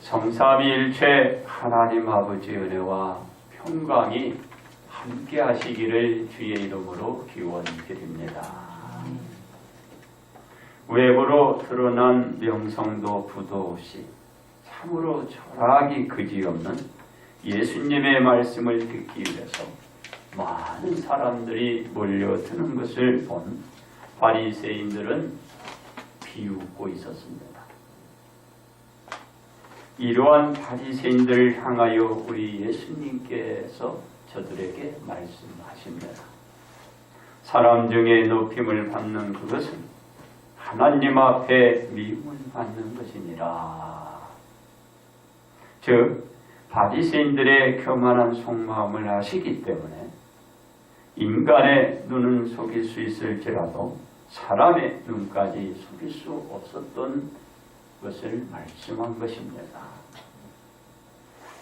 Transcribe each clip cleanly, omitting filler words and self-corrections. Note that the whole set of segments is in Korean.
성삼위일체 하나님 아버지 은혜와 평강이 함께 하시기를 주의 이름으로 기원드립니다. 외부로 드러난 명성도 부도 없이 참으로 철학이 그지없는 예수님의 말씀을 듣기 위해서 많은 사람들이 몰려드는 것을 본 바리새인들은 비웃고 있었습니다. 이러한 바리새인들을 향하여 우리 예수님께서 저들에게 말씀하십니다. 사람 중에 높임을 받는 그것은 하나님 앞에 미움을 받는 것이니라. 즉 바리새인들의 교만한 속마음을 아시기 때문에 인간의 눈은 속일 수 있을지라도 사람의 눈까지 속일 수 없었던 것을 말씀한 것입니다.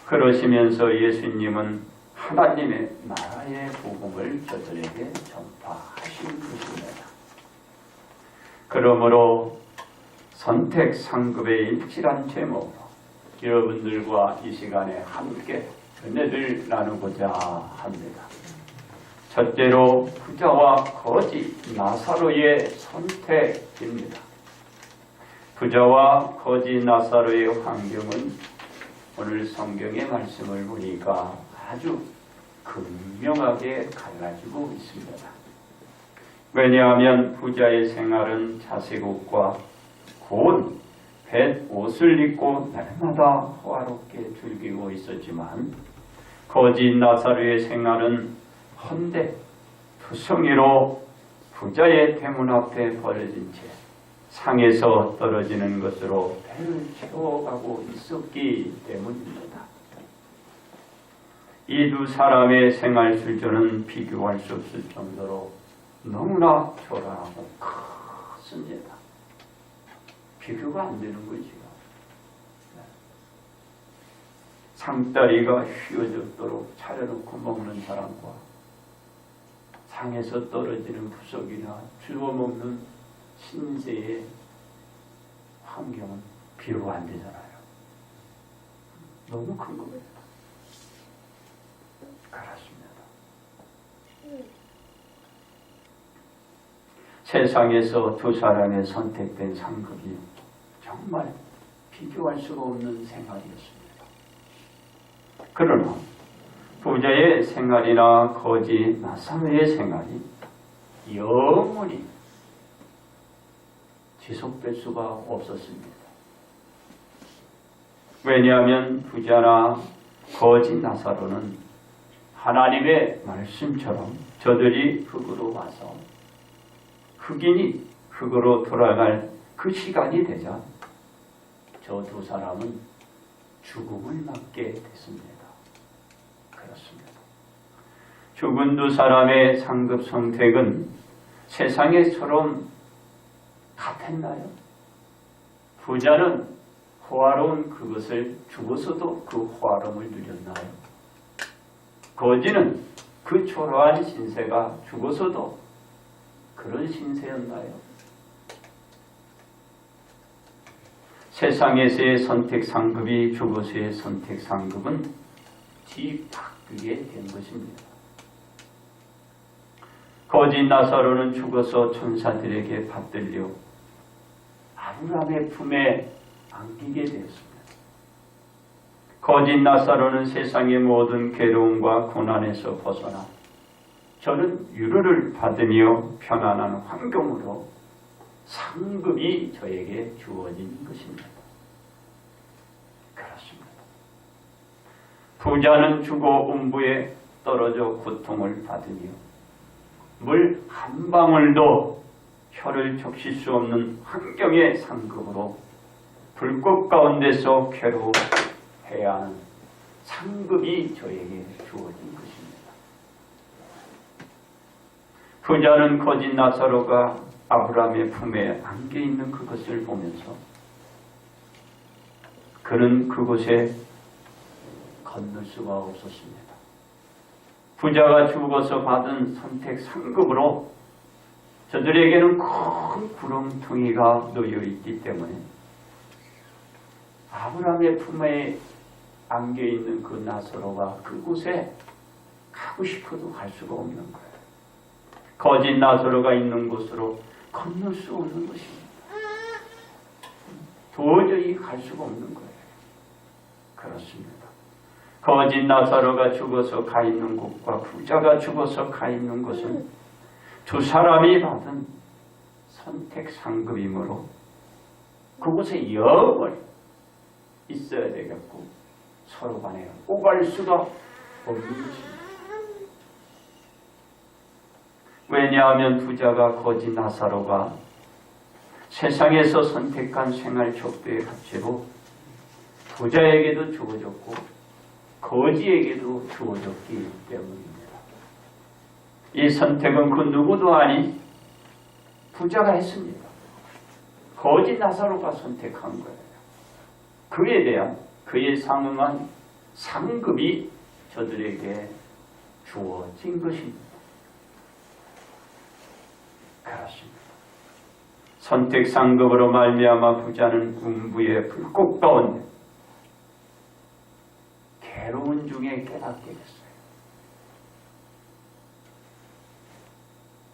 그러시면서 예수님은 하나님의 나라의 복음을 저들에게 전파하신 것입니다. 그러므로 선택 상급의 일치란 제목으로 여러분들과 이 시간에 함께 은혜를 나누고자 합니다. 첫째로 부자와 거지 나사로의 선택입니다. 부자와 거지 나사로의 환경은 오늘 성경의 말씀을 보니까 아주 극명하게 갈라지고 있습니다. 왜냐하면 부자의 생활은 자색옷과 고운 뱃 옷을 입고 날마다 호화롭게 즐기고 있었지만 거지 나사로의 생활은 헌데 투성이로 부자의 대문 앞에 버려진 채 상에서 떨어지는 것으로 배를 채워가고 있었기 때문입니다. 이 두 사람의 생활 수준은 비교할 수 없을 정도로 너무나 초라하고 컸습니다. 비교가 안 되는 거지요. 상다리가 휘어졌도록 차려놓고 먹는 사람과 상에서 떨어지는 부석이나 주워 먹는 신세의 환경은 비교가 안 되잖아요. 너무 큰 거예요. 그렇습니다. 세상에서 두 사람의 선택된 상급이 정말 비교할 수가 없는 생활이었습니다. 그러나 부자의 생활이나 거지 나사로의 생활이 영원히 지속될 수가 없었습니다. 왜냐하면 부자나 거지 나사로는 하나님의 말씀처럼 저들이 흙으로 와서 흑인이 흙으로 돌아갈 그 시간이 되자 저 두 사람은 죽음을 맞게 됐습니다. 그렇습니다. 죽은 두 사람의 상급 선택은 세상에처럼 같았나요? 부자는 호화로운 그것을 죽어서도 그 호화로움을 누렸나요? 거지는 그 초라한 신세가 죽어서도 그런 신세였나요? 세상에서의 선택 상급이 죽어서의 선택 상급은 뒤바뀌게 된 것입니다. 거지 나사로는 죽어서 천사들에게 받들려 아브라함의 품에 안기게 되었습니다. 거지 나사로는 세상의 모든 괴로움과 고난에서 벗어나 저는 위로를 받으며 편안한 환경으로 상급이 저에게 주어진 것입니다. 그렇습니다. 부자는 죽어 음부에 떨어져 고통을 받으며 물 한 방울도 혀를 적실 수 없는 환경의 상급으로 불꽃 가운데서 괴로워해야 하는 상급이 저에게 주어진 것입니다. 부자는 거짓 나사로가 아브라함의 품에 안겨 있는 그것을 보면서 그는 그곳에 건널 수가 없었습니다. 부자가 죽어서 받은 선택 상급으로 저들에게는 큰 구렁텅이가 놓여 있기 때문에 아브라함의 품에 안겨있는 그 나사로가 그곳에 가고 싶어도 갈 수가 없는 거예요. 거짓 나사로가 있는 곳으로 건널 수 없는 것입니다. 도저히 갈 수가 없는 거예요. 그렇습니다. 거짓 나사로가 죽어서 가 있는 곳과 부자가 죽어서 가 있는 곳은 두 사람이 받은 선택 상급이므로 그곳에 영원히 있어야 되겠고 서로 간에 오갈 수가 없는 것입니다. 왜냐하면 부자가 거짓 나사로가 세상에서 선택한 생활 척도의 가치로 부자에게도 주어졌고 거지에게도 주어졌기 때문입니다. 이 선택은 그 누구도 아닌 부자가 했습니다. 거짓 나사로가 선택한 거예요. 그에 대한 그에 상응한 상급이 저들에게 주어진 것입니다. 그렇습니다. 선택 상급으로 말미암아 부자는 음부의 불꽃 가운데 괴로운 중에 깨닫게 됐어요.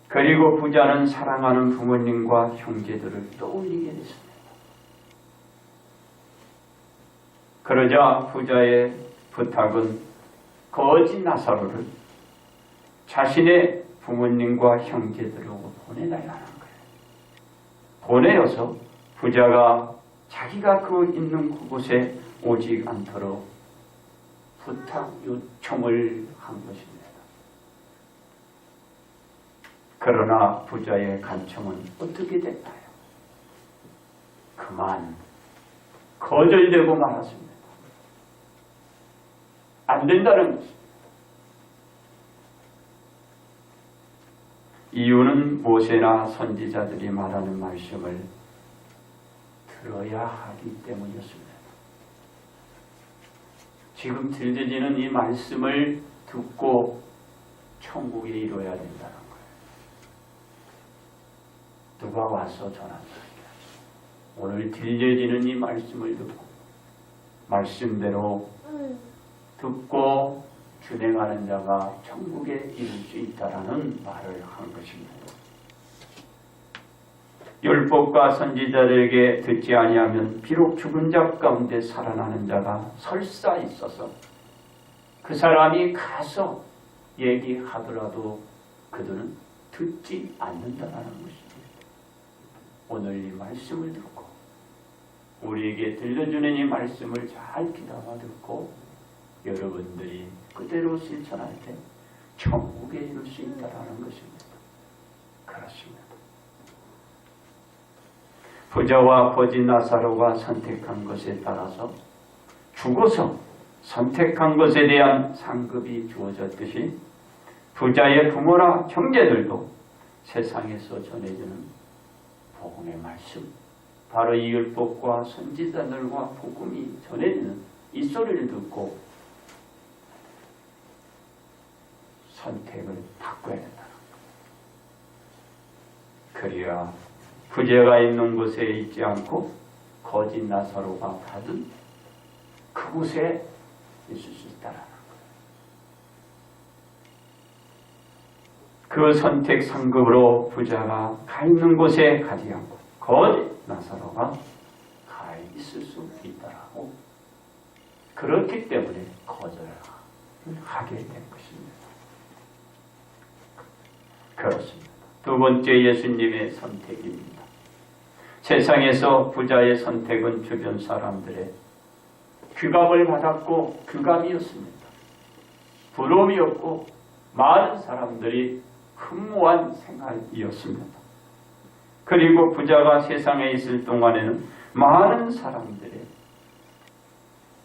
그리고 부자는 사랑하는 부모님과 형제들을 떠올리게 됐습니다. 그러자 부자의 부탁은 거짓 나사로를 자신의 부모님과 형제들하고 보내달라는 거예요. 보내어서 부자가 자기가 그 있는 그곳에 오지 않도록 부탁 요청을 한 것입니다. 그러나 부자의 간청은 어떻게 됐나요? 그만 거절되고 말았습니다. 안 된다는 것입니다. 이유는 모세나 선지자들이 말하는 말씀을 들어야 하기 때문이었습니다. 지금 들려지는 이 말씀을 듣고 천국에 이뤄야 된다는 거예요. 누가 와서 전합니다. 오늘 들려지는 이 말씀을 듣고 말씀대로 듣고 준행하는 자가 천국에 이룰 수 있다라는 말을 한 것입니다. 율법과 선지자들에게 듣지 아니하면 비록 죽은 자 가운데 살아나는 자가 설사 있어서 그 사람이 가서 얘기하더라도 그들은 듣지 않는다라는 것입니다. 오늘 이 말씀을 듣고 우리에게 들려주는 이 말씀을 잘 귀담아 듣고 여러분들이 그대로 실천할 때 천국에 이룰 수 있다는 것입니다. 그렇습니다. 부자와 거짓 나사로가 선택한 것에 따라서 죽어서 선택한 것에 대한 상급이 주어졌듯이 부자의 부모나 형제들도 세상에서 전해지는 복음의 말씀, 바로 이 율법과 선지자들과 복음이 전해지는 이 소리를 듣고 선택을 바꿔야 된다는 거예요. 그래야 부자가 있는 곳에 있지 않고 거짓 나사로가 받은 그곳에 있을 수 있다는 거예요. 그 선택 상급으로 부자가 가 있는 곳에 가지 않고 거짓 나사로가 가 있을 수 있다라고, 그렇기 때문에 거절을 하게 된 것입니다. 그렇습니다. 두 번째 예수님의 선택입니다. 세상에서 부자의 선택은 주변 사람들의 규감을 받았고 규감이었습니다. 부러움이었고 많은 사람들이 흠모한 생활이었습니다. 그리고 부자가 세상에 있을 동안에는 많은 사람들의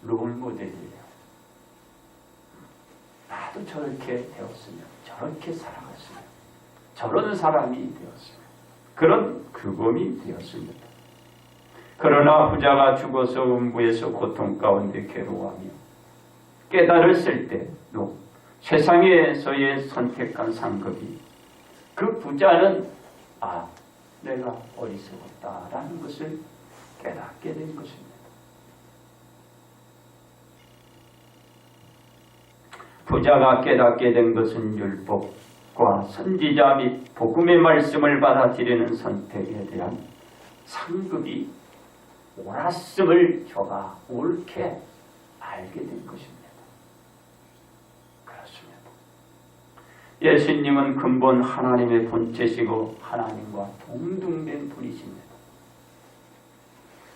롤모델이에요. 나도 저렇게 되었으면, 저렇게 살아갔으면, 저런 사람이 되었으면, 그런 규범이 되었습니다. 그러나 부자가 죽어서 음부에서 고통 가운데 괴로워하며 깨달았을 때도 세상에서의 선택한 상급이 그 부자는 내가 어리석었다라는 것을 깨닫게 된 것입니다. 부자가 깨닫게 된 것은 율법과 선지자 및 복음의 말씀을 받아들이는 선택에 대한 상급이 옳았음을 저가 옳게 알게 된 것입니다. 그렇습니다. 예수님은 근본 하나님의 본체시고 하나님과 동등된 분이십니다.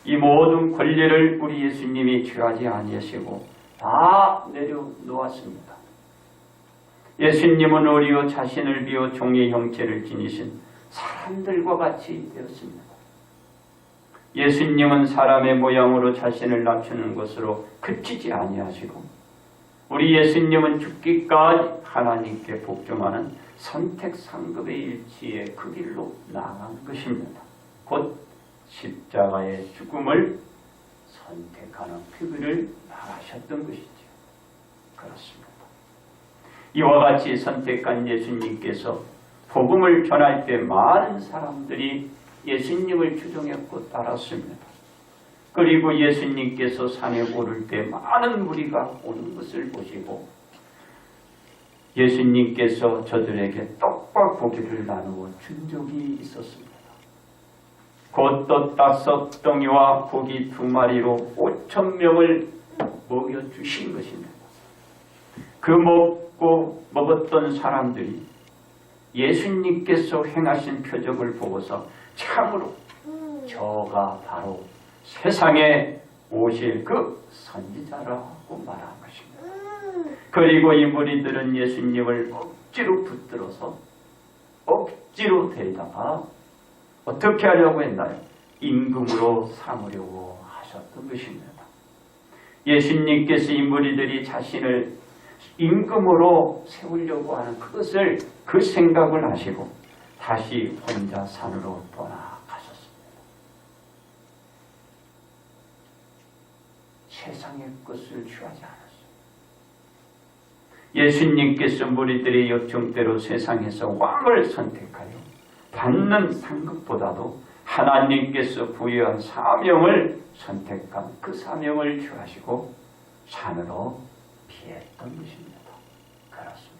이 모든 권리를 우리 예수님이 취하지 아니하시고 다 내려놓았습니다. 예수님은 우리와 자신을 비워 종의 형체를 지니신 사람들과 같이 되었습니다. 예수님은 사람의 모양으로 자신을 낮추는 것으로 그치지 아니하시고 우리 예수님은 죽기까지 하나님께 복종하는 선택 상급의 일치의 그 길로 나아간 것입니다. 곧 십자가의 죽음을 선택하는 그 길을 나가셨던 것이죠. 그렇습니다. 이와 같이 선택한 예수님께서 복음을 전할 때 많은 사람들이 예수님을 추종했고 따랐습니다. 그리고 예수님께서 산에 오를 때 많은 무리가 오는 것을 보시고 예수님께서 저들에게 떡과 고기를 나누어 준 적이 있었습니다. 곧 떡 5덩이와 고기 2마리로 5,000명을 먹여주신 것입니다. 그 먹었던 사람들이 예수님께서 행하신 표적을 보고서 참으로 저가 바로 세상에 오실 그 선지자라고 말한 것입니다. 그리고 이 무리들은 예수님을 억지로 붙들어서 억지로 데리다가 어떻게 하려고 했나요? 임금으로 삼으려고 하셨던 것입니다. 예수님께서 이 무리들이 자신을 임금으로 세우려고 하는 그것을 그 생각을 하시고 다시 혼자 산으로 떠나가셨습니다. 세상의 것을 취하지 않았어요. 예수님께서 무리들의 요청대로 세상에서 왕을 선택하여 받는 상급보다도 하나님께서 부여한 사명을 선택한 그 사명을 취하시고 산으로 피했던 것입니다. 그렇습니다.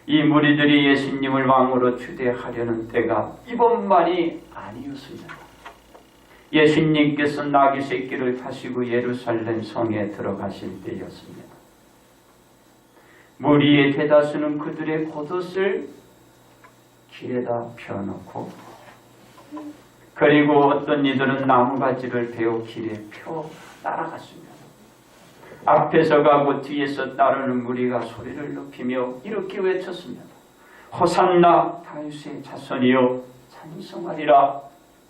이 무리들이 예수님을 왕으로 추대하려는 때가 이번만이 아니었습니다. 예수님께서 나귀 새끼를 타시고 예루살렘 성에 들어가실 때였습니다. 무리의 대다수는 그들의 겉옷을 길에다 펴놓고 그리고 어떤 이들은 나무가지를 베어 길에 펴 따라갔습니다. 앞에서 가고 뒤에서 따르는 무리가 소리를 높이며 이렇게 외쳤습니다. 호산나 다윗의 자손이여 찬송하리라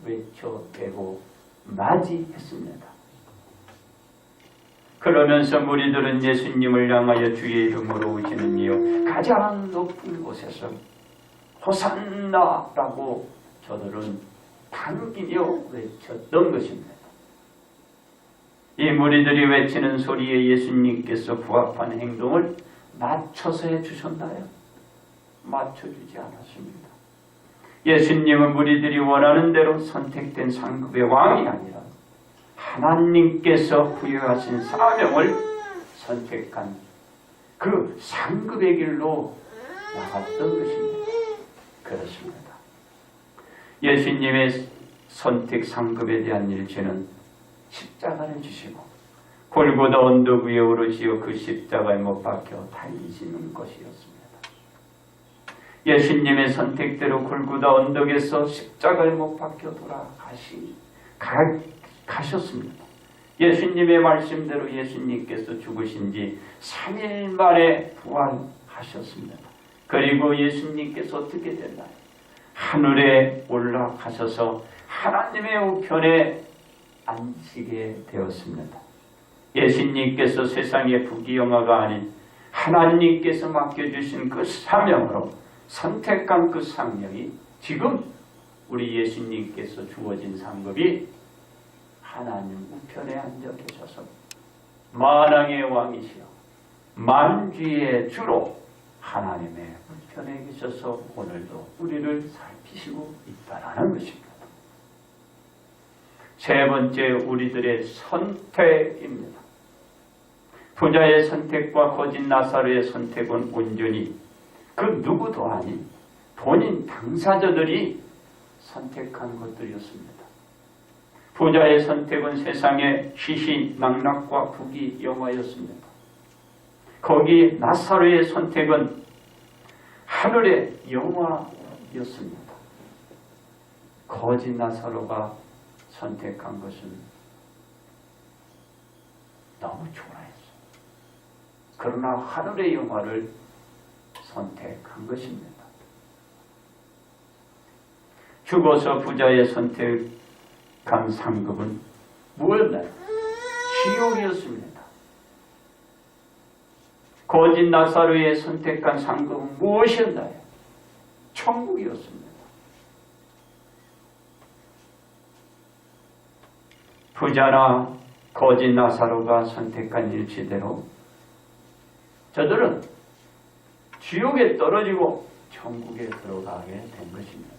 외쳐대고 맞이했습니다. 그러면서 무리들은 예수님을 향하여 주의 이름으로 오시는 이여 가장 높은 곳에서 호산나라고 저들은 당기며 외쳤던 것입니다. 이 무리들이 외치는 소리에 예수님께서 부합한 행동을 맞춰서 해주셨나요? 맞춰주지 않았습니다. 예수님은 무리들이 원하는 대로 선택된 상급의 왕이 아니라 하나님께서 부여하신 사명을 선택한 그 상급의 길로 나갔던 것입니다. 그렇습니다. 예수님의 선택 상급에 대한 일체는 십자가를 지시고 골고다 언덕 위에 오르시어 그 십자가에 못 박혀 달리시는 것이었습니다. 예수님의 선택대로 골고다 언덕에서 십자가에 못 박혀 가셨습니다. 예수님의 말씀대로 예수님께서 죽으신 지 3일 만에 부활하셨습니다. 그리고 예수님께서 어떻게 됐나요? 하늘에 올라가셔서 하나님의 우편에 앉히게 되었습니다. 예수님께서 세상의 부귀영화가 아닌 하나님께서 맡겨주신 그 사명으로 선택한 그 사명이 지금 우리 예수님께서 주어진 상급이 하나님 우편에 앉아 계셔서 만왕의 왕이시여 만주의 주로 하나님의 우편에 계셔서 오늘도 우리를 살피시고 있다는 것입니다. 세 번째, 우리들의 선택입니다. 부자의 선택과 거짓 나사로의 선택은 온전히 그 누구도 아닌 본인 당사자들이 선택한 것들이었습니다. 부자의 선택은 세상의 시시낙낙과 부귀영화였습니다. 거기 나사로의 선택은 하늘의 영화였습니다. 거짓 나사로가 선택한 것은 너무 초라했어요. 그러나 하늘의 영화를 선택한 것입니다. 죽어서 부자의 선택한 상급은 무엇이었나요? 지옥이었습니다. 거짓 나사로의 선택한 상급은 무엇이었나요? 천국이었습니다. 부자나 거짓 나사로가 선택한 일치대로 저들은 지옥에 떨어지고 천국에 들어가게 된 것입니다.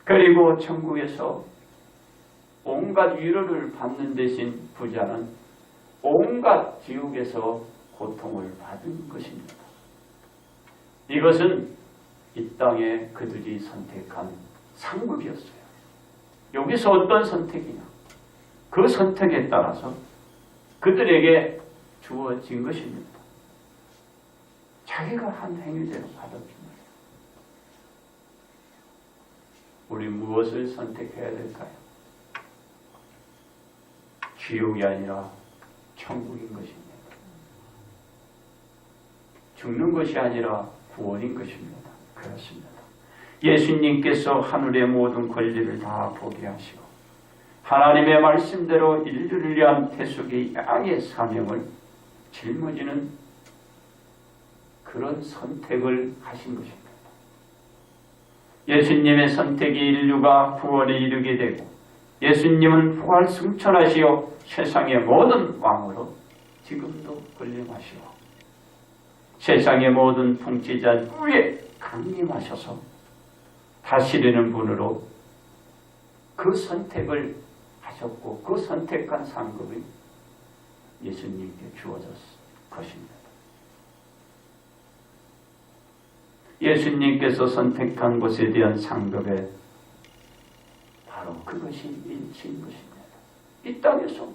그리고 천국에서 온갖 위로를 받는 대신 부자는 온갖 지옥에서 고통을 받은 것입니다. 이것은 이 땅에 그들이 선택한 상급이었어요. 여기서 어떤 선택이냐? 그 선택에 따라서 그들에게 주어진 것입니다. 자기가 한 행위대로 받았던 거예요. 우리 무엇을 선택해야 될까요? 지옥이 아니라 천국인 것입니다. 죽는 것이 아니라 구원인 것입니다. 그렇습니다. 예수님께서 하늘의 모든 권리를 다 포기하시고 하나님의 말씀대로 인류를 위한 태속의 양의 사명을 짊어지는 그런 선택을 하신 것입니다. 예수님의 선택이 인류가 구원에 이르게 되고 예수님은 부활 승천하시어 세상의 모든 왕으로 지금도 군림하시고 세상의 모든 통치자 위에 강림하셔서 다스리는 분으로 그 선택을 하셨고 그 선택한 상급이 예수님께 주어졌을 것입니다. 예수님께서 선택한 것에 대한 상급에 바로 그것이 일치인 것입니다. 이 땅에서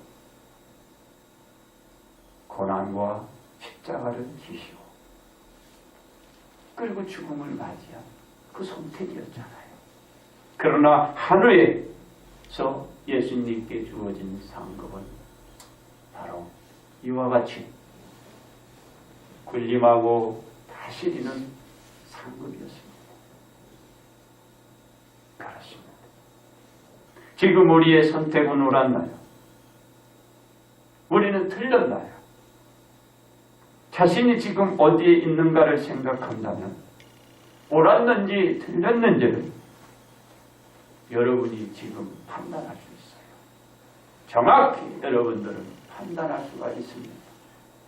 고난과 십자가를 지시고 그리고 죽음을 맞이한 그 선택이었잖아요. 그러나 하늘에서 예수님께 주어진 상급은 바로 이와 같이 군림하고 다스리는 상급이었습니다. 그렇습니다. 지금 우리의 선택은 옳았나요? 우리는 틀렸나요? 자신이 지금 어디에 있는가를 생각한다면 옳았는지 틀렸는지를 여러분이 지금 판단할 수 있어요. 정확히 여러분들은 판단할 수가 있습니다.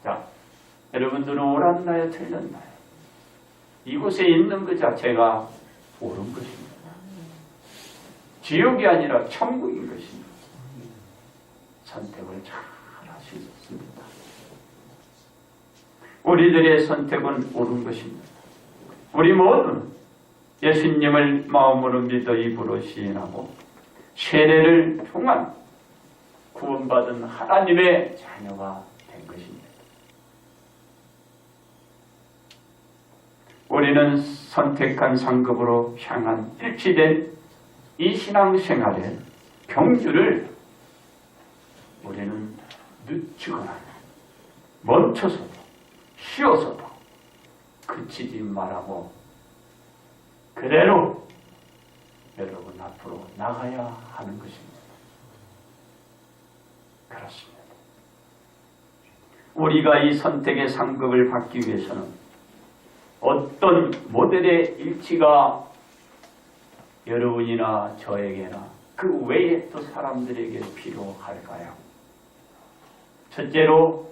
자, 여러분들은 옳았나요? 틀렸나요? 이곳에 있는 그 자체가 옳은 것입니다. 지옥이 아니라 천국인 것입니다. 선택을 잘 하셨습니다. 우리들의 선택은 옳은 것입니다. 우리 모두는 예수님을 마음으로 믿어 입으로 시인하고 세례를 통한 구원받은 하나님의 자녀가 된 것입니다. 우리는 선택한 상급으로 향한 일치된 이 신앙생활의 경주를 우리는 늦추거나 멈춰서도 쉬어서도 그치지 말라고 그대로 여러분 앞으로 나가야 하는 것입니다. 그렇습니다. 우리가 이 선택의 상급을 받기 위해서는 어떤 모델의 일치가 여러분이나 저에게나 그 외에 또 사람들에게 필요할까요? 첫째로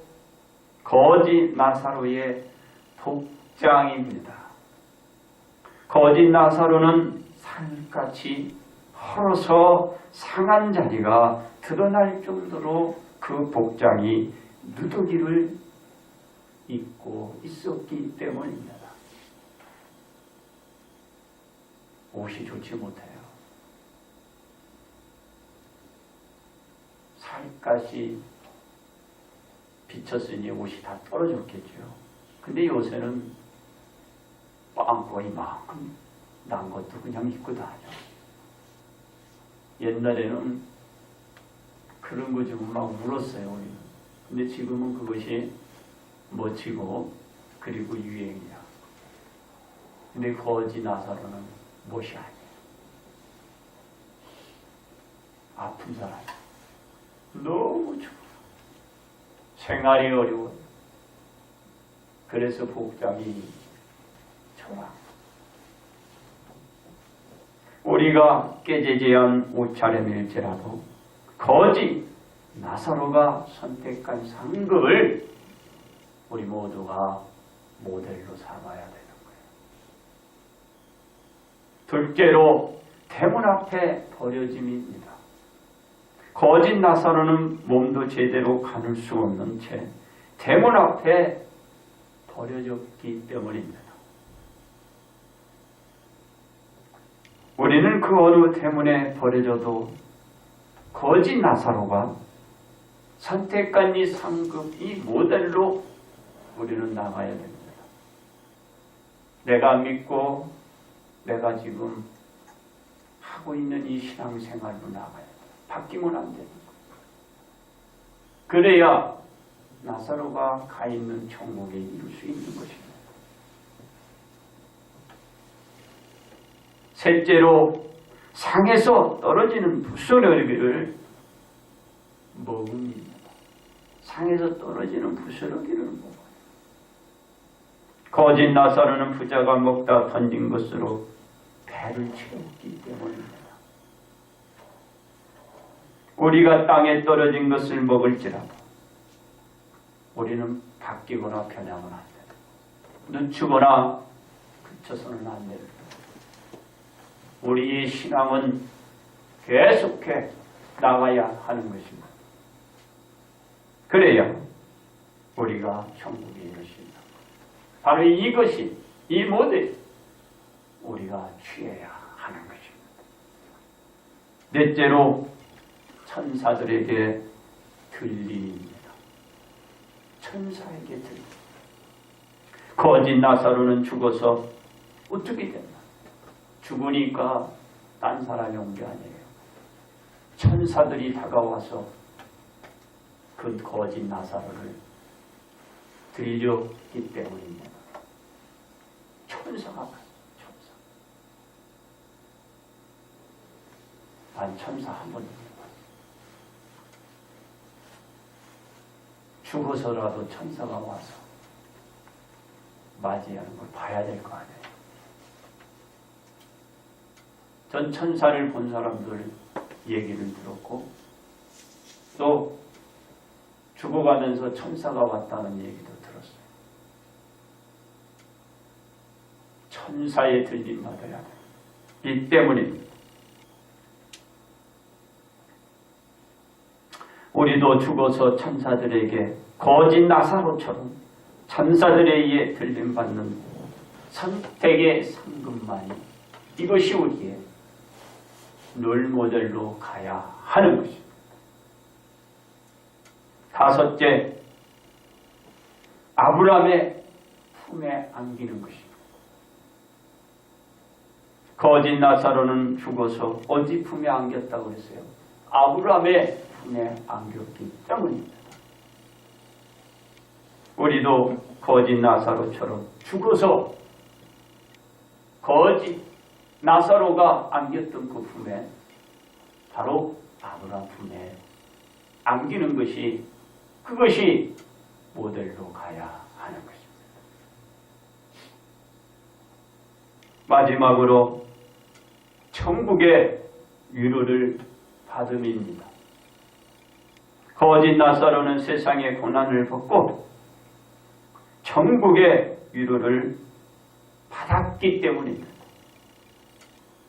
거짓 나사로의 복장입니다. 거짓 나사로는 살같이 헐어서 상한 자리가 드러날 정도로 그 복장이 누더기를 입고 있었기 때문입니다. 옷이 좋지 못해요. 살갗이 비쳤으니 옷이 다 떨어졌겠죠. 근데 요새는 빵꾸 이만큼 난 것도 그냥 입고 다녀. 옛날에는 그런 거 주고 막 울었어요, 우리는. 근데 지금은 그것이 멋지고 그리고 유행이야. 근데 거지 나사로는 못이 아니에요. 아픈 사람. 너무 좋아. 생활이 어려워요. 그래서 복장이 좋아. 우리가 깨지지한 옷차림일지라도 거지 나사로가 선택한 상급을 우리 모두가 모델로 삼아야 되는 거예요. 둘째로 대문 앞에 버려짐입니다. 거짓 나사로는 몸도 제대로 가눌 수 없는 채 대문 앞에 버려졌기 때문입니다. 우리는 그 어느 때문에 버려져도 거짓 나사로가 선택한 이 상급, 이 모델로 우리는 나가야 됩니다. 내가 믿고 내가 지금 하고 있는 이 신앙생활로 나가야 돼. 바뀌면 안 되는 거예요. 그래야 나사로가 가 있는 천국에 이룰 수 있는 것입니다. 셋째로 상에서 떨어지는 부스러기를 먹습니다. 상에서 떨어지는 부스러기를 먹어요. 거짓 나사로는 부자가 먹다 던진 것으로 배를 채웠기 때문입니다. 우리가 땅에 떨어진 것을 먹을지라도 우리는 바뀌거나 변하면 안 됩니다. 늦추거나 그쳐서는 안 됩니다. 우리의 신앙은 계속해 나가야 하는 것입니다. 그래야 우리가 천국에 이를 수 있다. 바로 이것이, 이 모델이 우리가 취해야 하는 것입니다. 넷째로 천사들에게 들림입니다. 천사에게 들림. 거짓 나사로는 죽어서 어떻게 됐나? 죽으니까 딴 사람이 온 게 아니에요. 천사들이 다가와서 그 거짓 나사로를 들렸기 때문입니다. 천사가 갔어요. 천사. 난 천사 한 번도 죽어서라도 천사가 와서 맞이하는 걸 봐야 될 거 아니에요. 전 천사를 본 사람들 얘기를 들었고 또 죽어가면서 천사가 왔다는 얘기도 들었어요. 천사의 들림 받아야 돼요. 이 때문입니다. 우리도 죽어서 천사들에게 거짓 나사로처럼 천사들에 의해 들림받는 선택의 상급만이 이것이 우리의 롤 모델로 가야 하는 것입니다. 다섯째, 아브라함의 품에 안기는 것입니다. 거짓 나사로는 죽어서 어디 품에 안겼다고 했어요? 아브라함의 품에 안겼기 때문입니다. 우리도 거짓 나사로처럼 죽어서 거짓 나사로가 안겼던 그 품에 바로 아브라함 품에 안기는 것이 그것이 모델로 가야 하는 것입니다. 마지막으로 천국의 위로를 받음입니다. 거짓 나사로는 세상의 고난을 벗고 천국의 위로를 받았기 때문입니다.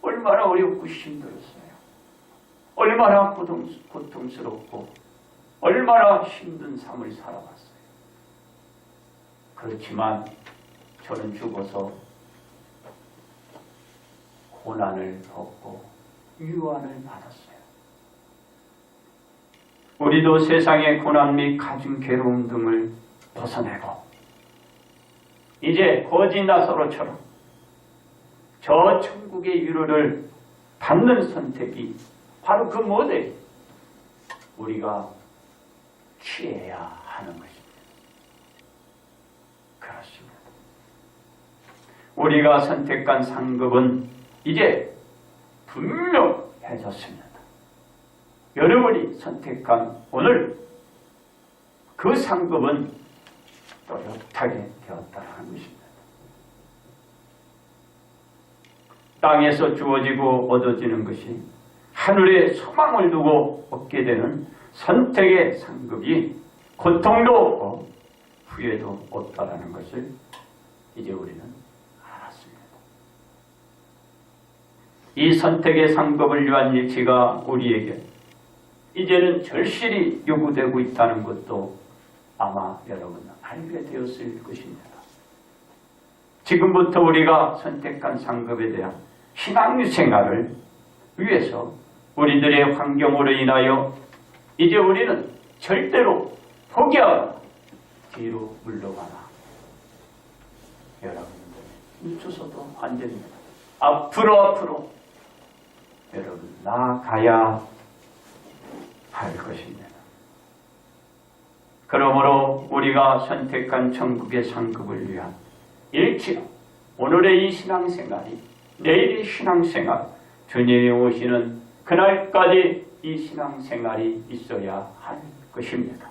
얼마나 어렵고 힘들었어요. 얼마나 고통스럽고 얼마나 힘든 삶을 살아왔어요. 그렇지만 저는 죽어서 고난을 겪고 유한을 받았어요. 우리도 세상의 고난 및 가진 괴로움 등을 벗어내고 이제 거지 나사로처럼 저 천국의 위로를 받는 선택이 바로 그 모델이 우리가 취해야 하는 것입니다. 그렇습니다. 우리가 선택한 상급은 이제 분명해졌습니다. 여러분이 선택한 오늘 그 상급은 또렷하게 되었다는 것입니다. 땅에서 주어지고 얻어지는 것이 하늘에 소망을 두고 얻게 되는 선택의 상급이 고통도 없고 후회도 없다라는 것을 이제 우리는 알았습니다. 이 선택의 상급을 위한 일치가 우리에게 이제는 절실히 요구되고 있다는 것도 아마 여러분 알게 되었을 것입니다. 지금부터 우리가 선택한 상급에 대한 신앙생활을 위해서 우리들의 환경으로 인하여 이제 우리는 절대로 포기하거나 뒤로 물러가나 여러분들 멈춰서도 안 됩니다. 앞으로 여러분 나아가야 할 것입니다. 그러므로 우리가 선택한 천국의 상급을 위한 일치로 오늘의 이 신앙생활이 내일의 신앙생활, 주님이 오시는 그날까지 이 신앙생활이 있어야 할 것입니다.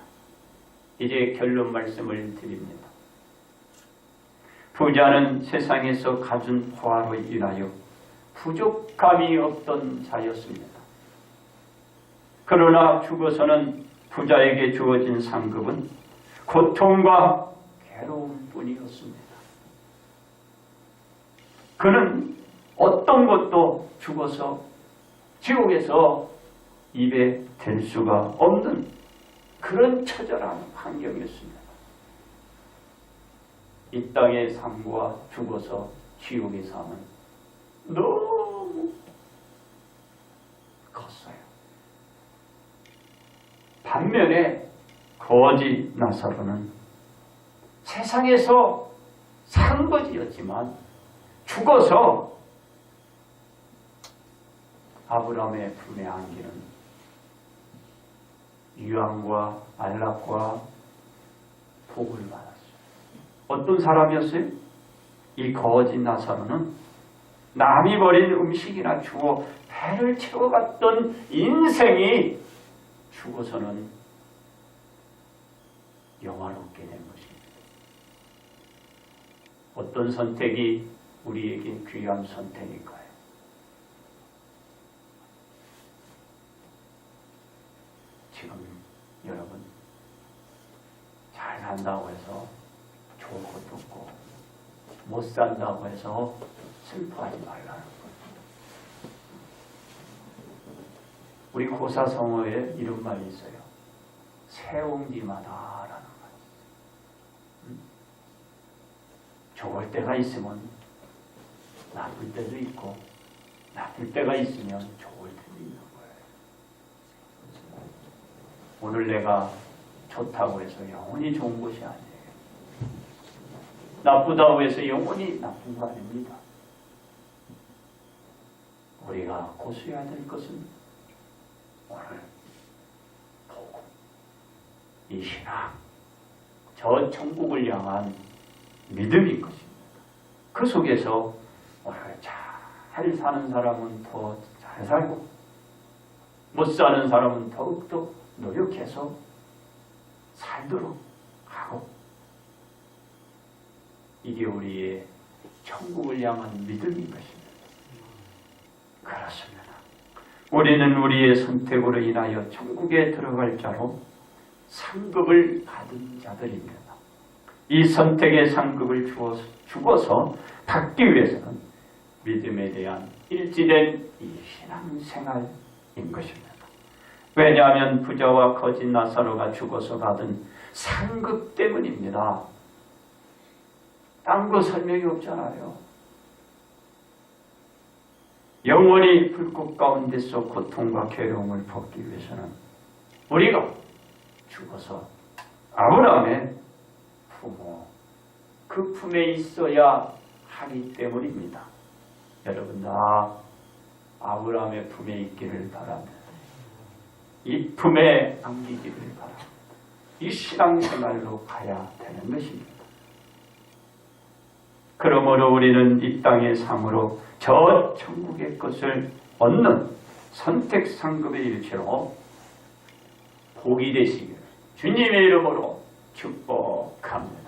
이제 결론 말씀을 드립니다. 부자는 세상에서 가진 화로 인하여 부족함이 없던 자였습니다. 그러나 죽어서는 부자에게 주어진 상급은 고통과 괴로움뿐이었습니다. 그는 어떤 것도 죽어서 지옥에서 입에 댈 수가 없는 그런 처절한 환경이었습니다. 이 땅의 삶과 죽어서 지옥의 삶은 너무 컸어요. 반면에 거지 나사로는 세상에서 산 것이었지만 죽어서 아브라함의 품에 안기는 유황과 안락과 복을 받았어요. 어떤 사람이었어요? 이 거지 나사로는 남이 버린 음식이나 주워 배를 채워갔던 인생이 죽어서는 영화롭게 된 것입니다. 어떤 선택이 우리에게 귀한 선택일까요? 지금 여러분 잘 산다고 해서 좋은 것도 없고 못 산다고 해서 슬퍼하지 말라는 거예요. 우리 고사성어에 이런 말이 있어요. 새옹지마다라는 말. 좋을 때가 있으면 나쁠 때도 있고 나쁠 때가 있으면 좋을 때도 있는 거예요. 오늘 내가 좋다고 해서 영원히 좋은 것이 아니에요. 나쁘다고 해서 영원히 나쁜 거 아닙니다. 우리가 고수해야 될 것은 오늘 복음, 이 신앙, 저 천국을 향한 믿음인 것입니다. 그 속에서 오늘 잘 사는 사람은 더 잘 살고 못 사는 사람은 더욱더 노력해서 살도록 하고 이게 우리의 천국을 향한 믿음인 것입니다. 그렇습니다. 우리는 우리의 선택으로 인하여 천국에 들어갈 자로 상급을 받은 자들입니다. 이 선택의 상급을 주어서 받기 위해서는 믿음에 대한 일치된 이 신앙생활인 것입니다. 왜냐하면 부자와 거짓 나사로가 죽어서 받은 상급 때문입니다. 딴 거 설명이 없잖아요. 영원히 불꽃 가운데서 고통과 괴로움을 벗기 위해서는 우리가 죽어서 아브라함의 부모, 그 품에 있어야 하기 때문입니다. 여러분 다 아브라함의 품에 있기를 바랍니다. 이 품에 안기기를 바랍니다. 이 신앙생활로 가야 되는 것입니다. 그러므로 우리는 이 땅의 삶으로 저 천국의 것을 얻는 선택상급의 일체로 복이 되시기를 주님의 이름으로 축복합니다.